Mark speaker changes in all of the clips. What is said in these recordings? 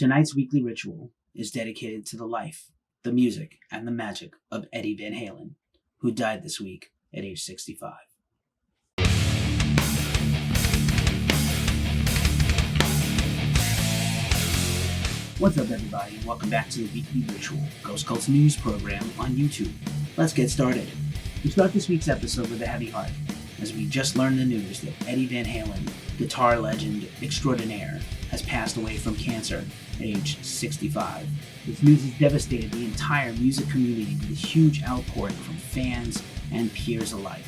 Speaker 1: Tonight's weekly ritual is dedicated to the life, the music, and the magic of Eddie Van Halen, who died this week at age 65. What's up, everybody, and welcome back to the weekly ritual, Ghost Cult's news program on YouTube. Let's get started. We start this week's episode with a heavy heart, as we just learned the news that Eddie Van Halen, guitar legend extraordinaire, has passed away from cancer at age 65. This news has devastated the entire music community with a huge outpouring from fans and peers alike.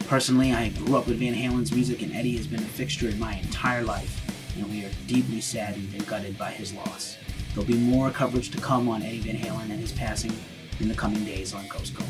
Speaker 1: Personally, I grew up with Van Halen's music, and Eddie has been a fixture in my entire life, and we are deeply saddened and gutted by his loss. There'll be more coverage to come on Eddie Van Halen and his passing in the coming days on Ghost Cult.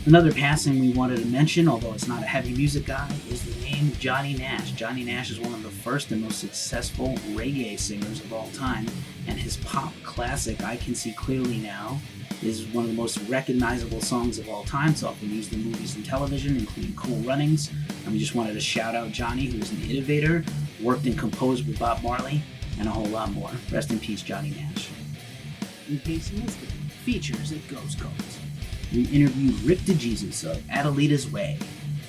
Speaker 1: Another passing we wanted to mention, although it's not a heavy music guy, is the name Johnny Nash. Johnny Nash is one of the first and most successful reggae singers of all time, and his pop classic, I Can See Clearly Now, is one of the most recognizable songs of all time. It's often used in movies and television, including Cool Runnings, and we just wanted to shout out Johnny, who is an innovator, worked and composed with Bob Marley, and a whole lot more. Rest in peace, Johnny Nash. In case you missed it, features at Ghost Cult. We interviewed Rick DeJesus of Adelita's Way.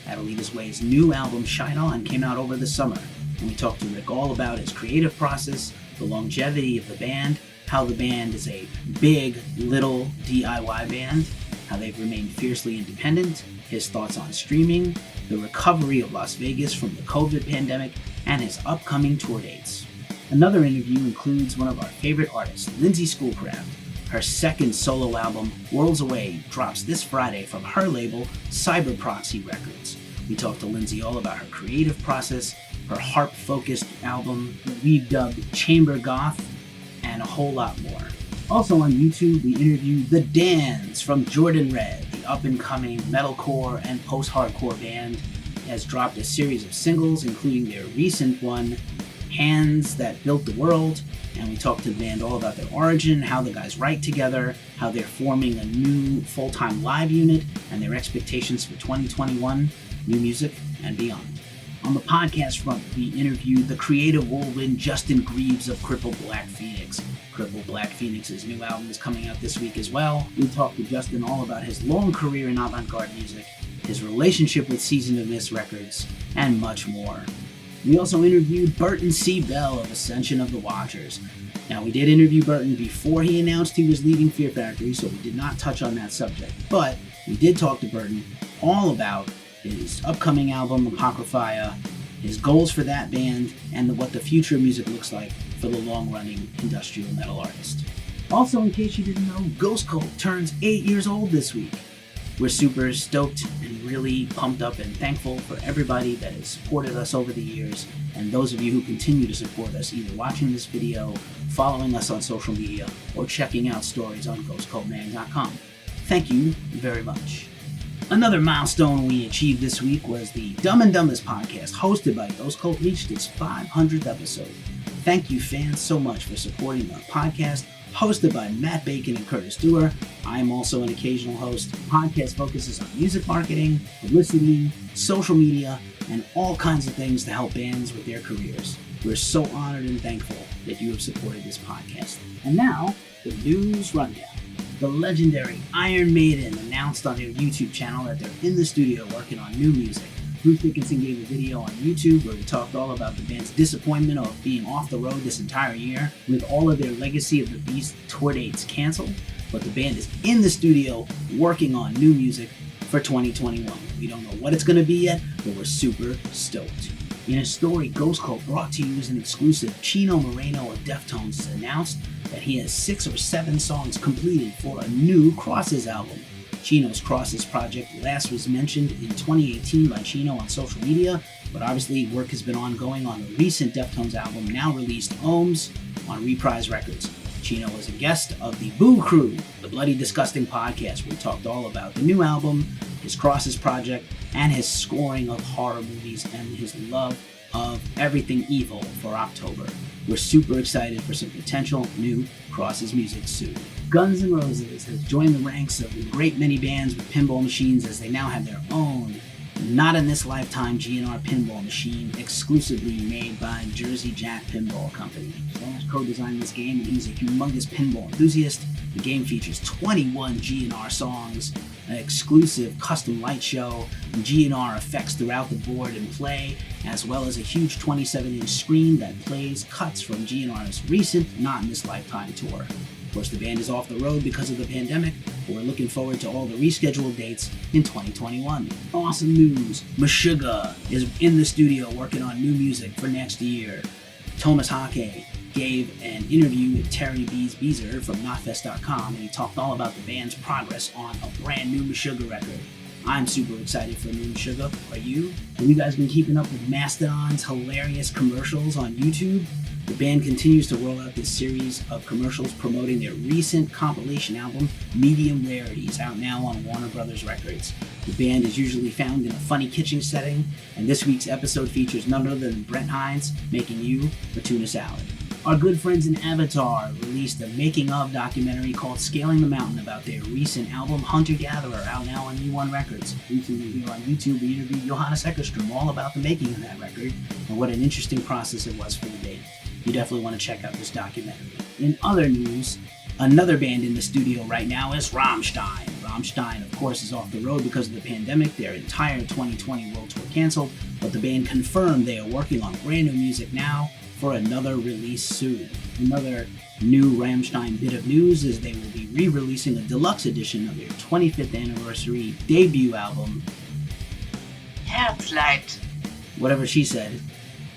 Speaker 1: Adelita's Way's new album, Shine On, came out over the summer, and we talked to Rick all about his creative process, the longevity of the band, how the band is a big, little DIY band, how they've remained fiercely independent, his thoughts on streaming, the recovery of Las Vegas from the COVID pandemic, and his upcoming tour dates. Another interview includes one of our favorite artists, Lindsay Schoolcraft. Her second solo album, Worlds Away, drops this Friday from her label, Cyber Proxy Records. We talked to Lindsay all about her creative process, her harp-focused album that we've dubbed Chamber Goth, and a whole lot more. Also on YouTube, we interviewed The Dans from Jordan Red, the up-and-coming metalcore and post-hardcore band. It has dropped a series of singles, including their recent one, Hands That Built the World, and we talked to the band all about their origin, how the guys write together, how they're forming a new full-time live unit, and their expectations for 2021, new music, and beyond. On the podcast front, we interviewed the creative whirlwind Justin Greaves of Crippled Black Phoenix. Crippled Black Phoenix's new album is coming out this week as well. We talked to Justin all about his long career in avant-garde music, his relationship with Season of Mist Records, and much more. We also interviewed Burton C. Bell of Ascension of the Watchers. Now, we did interview Burton before he announced he was leaving Fear Factory, so we did not touch on that subject. But we did talk to Burton all about his upcoming album, Apocrypha, his goals for that band, and what the future of music looks like for the long-running industrial metal artist. Also, in case you didn't know, Ghost Cult turns 8 years old this week. We're super stoked and really pumped up and thankful for everybody that has supported us over the years, and those of you who continue to support us, either watching this video, following us on social media, or checking out stories on ghostcultmag.com. Thank you very much. Another milestone we achieved this week was the Dumb and Dumbest podcast, hosted by Ghost Cult, reached its 500th episode. Thank you, fans, so much for supporting our podcast, hosted by Matt Bacon and Curtis Dewar. I am also an occasional host. The podcast focuses on music marketing, publicity, social media, and all kinds of things to help bands with their careers. We're so honored and thankful that you have supported this podcast. And now, the news rundown. The legendary Iron Maiden announced on their YouTube channel that they're in the studio working on new music. Bruce Dickinson gave a video on YouTube where he talked all about the band's disappointment of being off the road this entire year, with all of their Legacy of the Beast tour dates canceled. But the band is in the studio working on new music for 2021. We don't know what it's going to be yet, but we're super stoked. In a story Ghost Cult brought to you as an exclusive, Chino Moreno of Deftones has announced that he has 6 or 7 songs completed for a new Crosses album. Chino's Crosses project last was mentioned in 2018 by Chino on social media, but obviously work has been ongoing on the recent Deftones album, now released Ohms on Reprise Records. Chino was a guest of the Boo Crew, the Bloody Disgusting podcast, where we talked all about the new album, his Crosses project, and his scoring of horror movies and his love of everything evil for October. We're super excited for some potential new Crosses music soon. Guns N' Roses has joined the ranks of a great many bands with pinball machines, as they now have their own Not in This Lifetime GNR pinball machine, exclusively made by Jersey Jack Pinball Company. Dash co-designed this game, and he's a humongous pinball enthusiast. The game features 21 GNR songs, an exclusive custom light show, and GNR effects throughout the board and play, as well as a huge 27-inch screen that plays cuts from GNR's recent Not in This Lifetime tour. Of course, the band is off the road because of the pandemic, but we're looking forward to all the rescheduled dates in 2021. Awesome news! Meshuggah is in the studio working on new music for next year. Thomas Hake gave an interview with Terry Beezer from Knotfest.com, and he talked all about the band's progress on a brand new Meshuggah record. I'm super excited for new Meshuggah. Are you? Have you guys been keeping up with Mastodon's hilarious commercials on YouTube? The band continues to roll out this series of commercials promoting their recent compilation album, Medium Rarities, out now on Warner Brothers Records. The band is usually found in a funny kitchen setting, and this week's episode features none other than Brent Hines making you a tuna salad. Our good friends in Avatar released a making-of documentary called Scaling the Mountain about their recent album, Hunter Gatherer, out now on E1 Records. Recently here on YouTube, we interviewed Johannes Eckerstrom all about the making of that record and what an interesting process it was for the band. You definitely want to check out this documentary. In other news, another band in the studio right now is Rammstein. Rammstein, of course, is off the road because of the pandemic. Their entire 2020 world tour canceled, but the band confirmed they are working on brand new music now for another release soon. Another new Rammstein bit of news is they will be re-releasing a deluxe edition of their 25th anniversary debut album, Herzleid, whatever she said,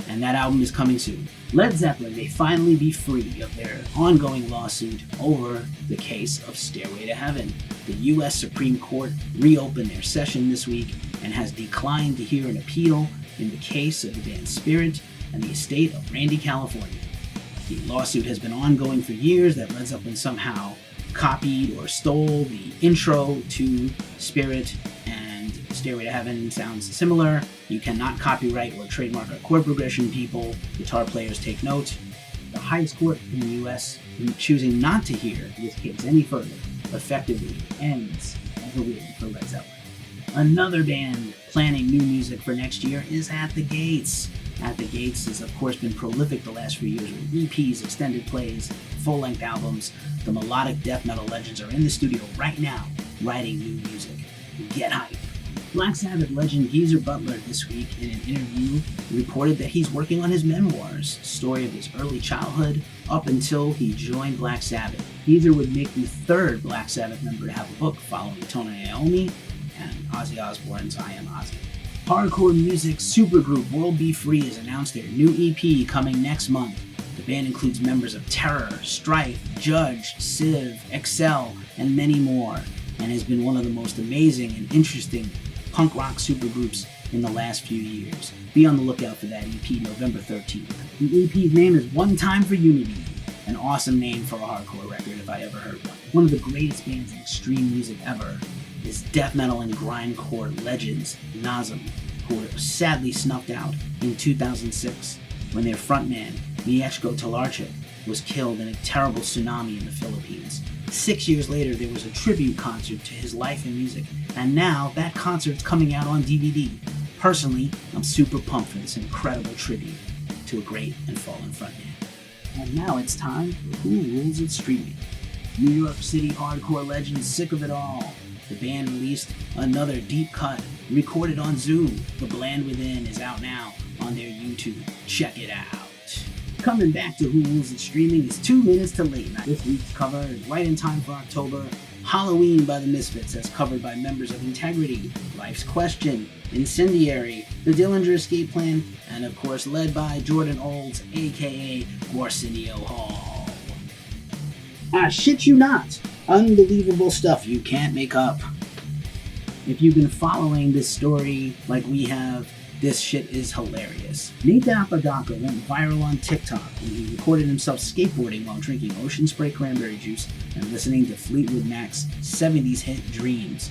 Speaker 1: and that album is coming soon. Led Zeppelin may finally be free of their ongoing lawsuit over the case of Stairway to Heaven. The U.S. Supreme Court reopened their session this week and has declined to hear an appeal in the case of the band's spirit and the estate of Randy California. The lawsuit has been ongoing for years that Led Zeppelin somehow copied or stole the intro to Spirit, and Stairway to Heaven sounds similar. You cannot copyright or trademark a chord progression, people. Guitar players take note. The highest court in the U.S., choosing not to hear this case any further, effectively ends as a win for Led Zeppelin. Another band planning new music for next year is At the Gates. At the Gates has, of course, been prolific the last few years with EPs, extended plays, full-length albums. The melodic death metal legends are in the studio right now writing new music. Get hype! Black Sabbath legend Geezer Butler this week in an interview reported that he's working on his memoirs, story of his early childhood up until he joined Black Sabbath. Geezer would make the third Black Sabbath member to have a book, following Tony Iommi and Ozzy Osbourne's I Am Ozzy. Hardcore music supergroup World Be Free has announced their new EP coming next month. The band includes members of Terror, Strife, Judge, Civ, Excel, and many more, and has been one of the most amazing and interesting punk rock supergroups in the last few years. Be on the lookout for that EP November 13th. The EP's name is One Time for Unity, an awesome name for a hardcore record if I ever heard one. One of the greatest bands in extreme music ever is death metal and grindcore legends Nazem, who were sadly snuffed out in 2006 when their frontman, Mieszko Talarczyk, was killed in a terrible tsunami in the Philippines. 6 years later, there was a tribute concert to his life and music, and now that concert's coming out on DVD. Personally, I'm super pumped for this incredible tribute to a great and fallen frontman. And now it's time for Who Rules It Streaming. New York City hardcore legends Sick of It All. The band released another deep cut recorded on Zoom. The Bland Within is out now on their YouTube. Check it out. Coming back to Who Rules It Streaming is 2 Minutes to Late Night. This week's cover is right in time for October. Halloween by the Misfits, as covered by members of Integrity, Life's Question, Incendiary, The Dillinger Escape Plan, and of course led by Jordan Olds, aka Arsenio Hall. I shit you not! Unbelievable stuff you can't make up. If you've been following this story like we have, this shit is hilarious. Nathan Apodaca went viral on TikTok when he recorded himself skateboarding while drinking Ocean Spray cranberry juice and listening to Fleetwood Mac's 70s hit Dreams.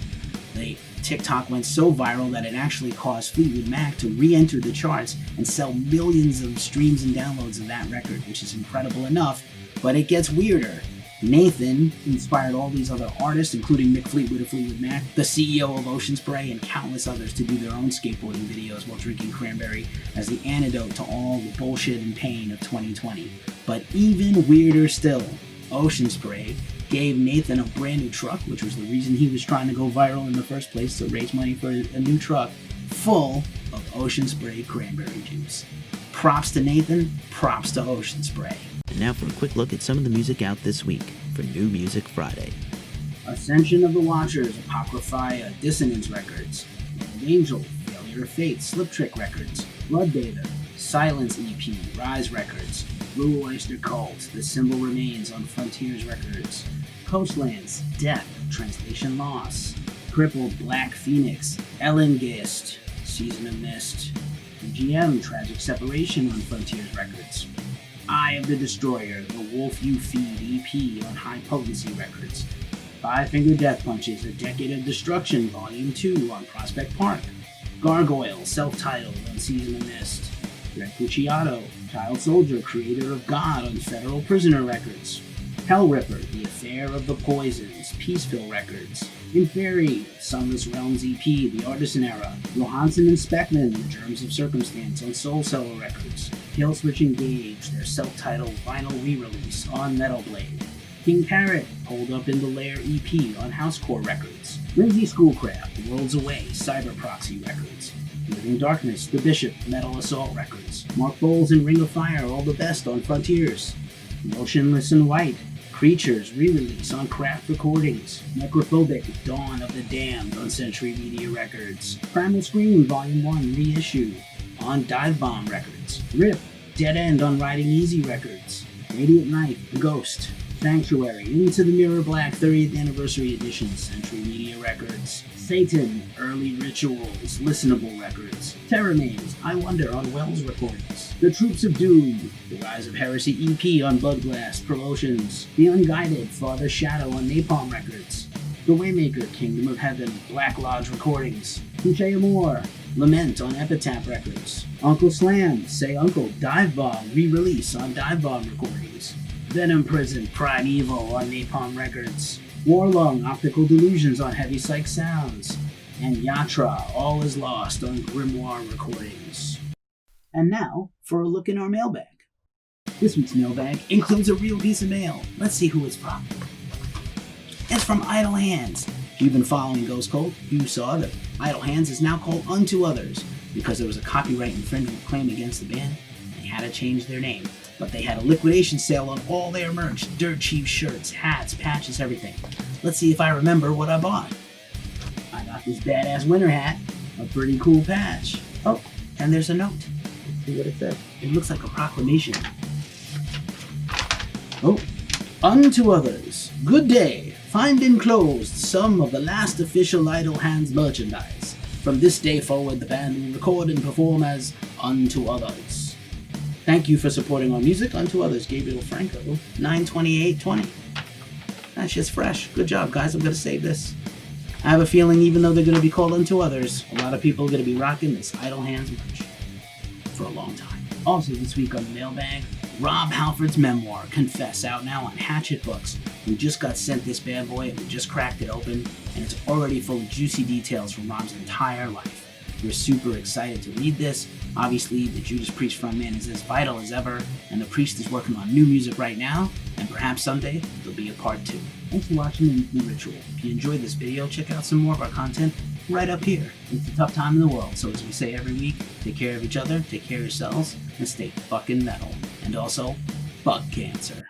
Speaker 1: The TikTok went so viral that it actually caused Fleetwood Mac to re-enter the charts and sell millions of streams and downloads of that record, which is incredible enough, but it gets weirder. Nathan inspired all these other artists, including Mick Fleetwood of Fleetwood Mac, the CEO of Ocean Spray, and countless others to do their own skateboarding videos while drinking cranberry as the antidote to all the bullshit and pain of 2020. But even weirder still, Ocean Spray gave Nathan a brand new truck, which was the reason he was trying to go viral in the first place, to raise money for a new truck, full of Ocean Spray cranberry juice. Props to Nathan, props to Ocean Spray.
Speaker 2: And now for a quick look at some of the music out this week for New Music Friday.
Speaker 1: Ascension of the Watchers, Apocrypha, Dissonance Records. Old Angel, Failure of Fate, Slip Trick Records. Bloodbather, Silence EP, Rise Records. Blue Oyster Cult, The Symbol Remains on Frontiers Records. Coastlands, Death, Translation Loss. Crippled, Black Phoenix. Ellen Gist, Season of Mist. GM, Tragic Separation on Frontiers Records. Eye of the Destroyer, The Wolf You Feed EP on High Potency Records. Five Finger Death Punches, A Decade of Destruction Volume 2 on Prospect Park. Gargoyle, self-titled on Season of Mist. Red Pucciato, Child Soldier, Creator of God on Federal Prisoner Records. Hell Ripper, The Affair of the Poisons, Peaceville Records. Inferi, Sunless Realms EP, The Artisan Era. Johansson and Speckman, The Germs of Circumstance on Soul Cellar Records. Killswitch Engage, their self-titled vinyl re-release on Metal Blade. King Parrot, Hold Up in the Lair EP on Housecore Records. Lindsay Schoolcraft, Worlds Away, Cyber Proxy Records. Living Darkness, The Bishop, Metal Assault Records. Mark Bowles and Ring of Fire, All the Best on Frontiers. Motionless in White, Creatures, re-release on Craft Recordings. Necrophobic, Dawn of the Damned on Century Media Records. Primal Scream, Volume 1, reissue on Dive Bomb Records. Rip, Dead End on Riding Easy Records. Radiant Knife, Ghost. Sanctuary, Into the Mirror Black 30th Anniversary Edition, Century Media Records. Satan, Early Rituals, Listenable Records. Terramaze, I Wonder on Wells Recordings. The Troops of Doom, The Rise of Heresy EP on Bloodblast Promotions. The Unguided, Father Shadow on Napalm Records. The Waymaker, Kingdom of Heaven, Black Lodge Recordings. Touche Amore, Lament on Epitaph Records. Uncle Slam, Say Uncle, Dive Bomb, re-release on Dive Bomb Recordings. Venom Prison, Primeval on Napalm Records. Warlung, Optical Delusions on Heavy Psych Sounds. And Yatra, All Is Lost on Grimoire Recordings. And now, for a look in our mailbag. This week's mailbag includes a real piece of mail. Let's see who it's from. It's from Idle Hands. If you've been following Ghost Cult, you saw that Idle Hands is now called Unto Others because there was a copyright infringement claim against the band. They had to change their name. But they had a liquidation sale on all their merch, dirt cheap shirts, hats, patches, everything. Let's see if I remember what I bought. I got this badass winter hat, a pretty cool patch. Oh, and there's a note. Let's see what it says. It looks like a proclamation. Oh, Unto Others. Good day. Find enclosed some of the last official Idle Hands merchandise. From this day forward, the band will record and perform as Unto Others. Thank you for supporting our music. Unto Others, Gabriel Franco, 9/28/20. That's just fresh. Good job, guys. I'm going to save this. I have a feeling even though they're going to be called Unto Others, a lot of people are going to be rocking this Idle Hands merch for a long time. Also this week on the mailbag, Rob Halford's memoir, Confess, out now on Hatchet Books. We just got sent this bad boy and we just cracked it open, and it's already full of juicy details from Rob's entire life. We're super excited to read this. Obviously, the Judas Priest frontman is as vital as ever, and the Priest is working on new music right now, and perhaps someday there'll be a part 2. Thanks for watching The Weekly Ritual. If you enjoyed this video, check out some more of our content right up here. It's a tough time in the world, so as we say every week, take care of each other, take care of yourselves, and stay fucking metal. And also, fuck cancer.